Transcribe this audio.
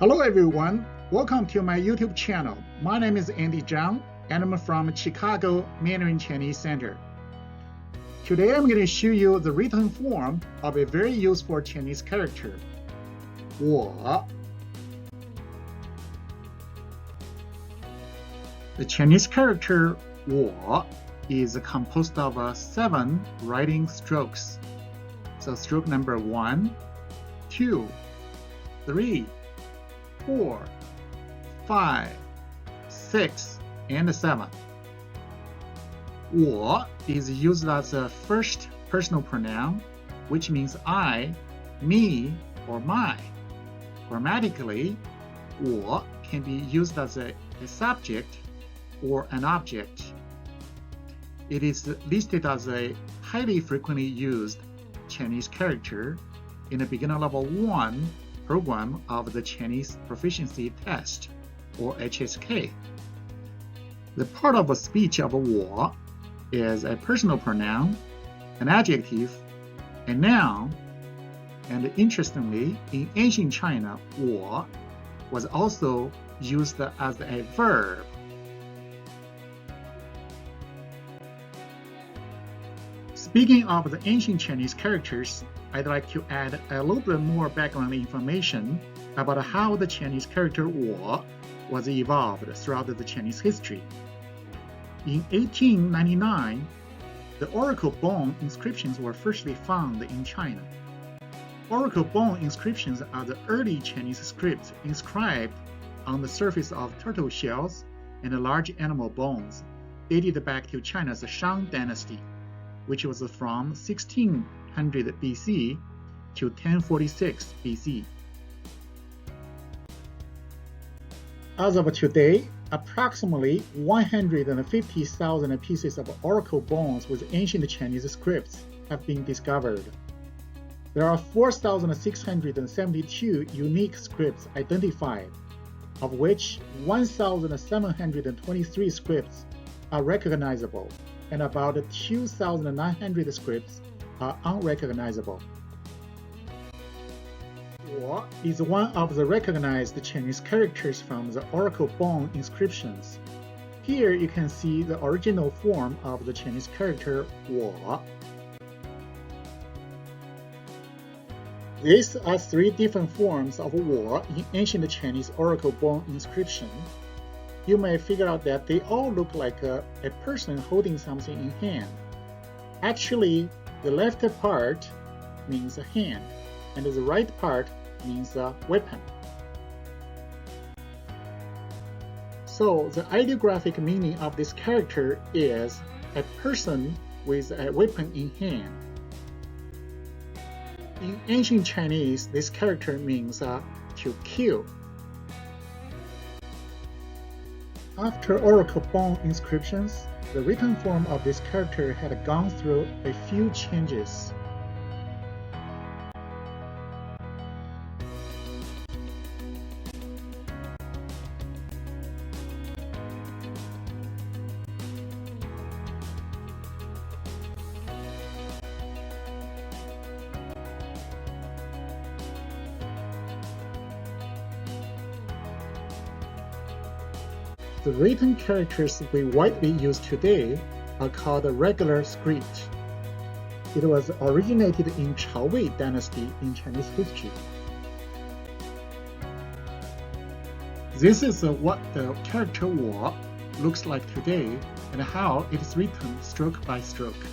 Hello everyone, welcome to my YouTube channel. My name is Andy Zhang and I'm from Chicago Mandarin Chinese Center. Today I'm going to show you the written form of a very useful Chinese character, 我. The Chinese character 我 is composed of 7 writing strokes. So stroke number 1, 2, 3, 4, 5, 6, and 7. 我 is used as a first personal pronoun, which means I, me, or my. Grammatically, 我 can be used as a subject or an object. It is listed as a highly frequently used Chinese character in the beginner level 1 program of the Chinese Proficiency Test, or HSK. The part of a speech of 我 is a personal pronoun, an adjective, a noun, and interestingly, in ancient China, 我 was also used as a verb. Speaking of the ancient Chinese characters, I'd like to add a little bit more background information about how the Chinese character 我 was evolved throughout the Chinese history. In 1899, the oracle bone inscriptions were firstly found in China. Oracle bone inscriptions are the early Chinese scripts inscribed on the surface of turtle shells and large animal bones, dated back to China's Shang dynasty, which was from 1600 BC to 1046 BC. As of today, approximately 150,000 pieces of oracle bones with ancient Chinese scripts have been discovered. There are 4,672 unique scripts identified, of which 1,723 scripts are recognizable, and about 2,900 scripts are unrecognizable. 我 is one of the recognized Chinese characters from the oracle bone inscriptions. Here you can see the original form of the Chinese character 我. These are 3 different forms of 我 in ancient Chinese oracle bone inscription. You may figure out that they all look like a person holding something in hand. Actually, the left part means a hand, and the right part means a weapon. So the ideographic meaning of this character is a person with a weapon in hand. In ancient Chinese, this character means to kill. After oracle bone inscriptions, the written form of this character had gone through a few changes. The written characters we widely use today are called regular script. It was originated in Wei dynasty in Chinese history. This is what the character 我 looks like today and how it is written stroke by stroke.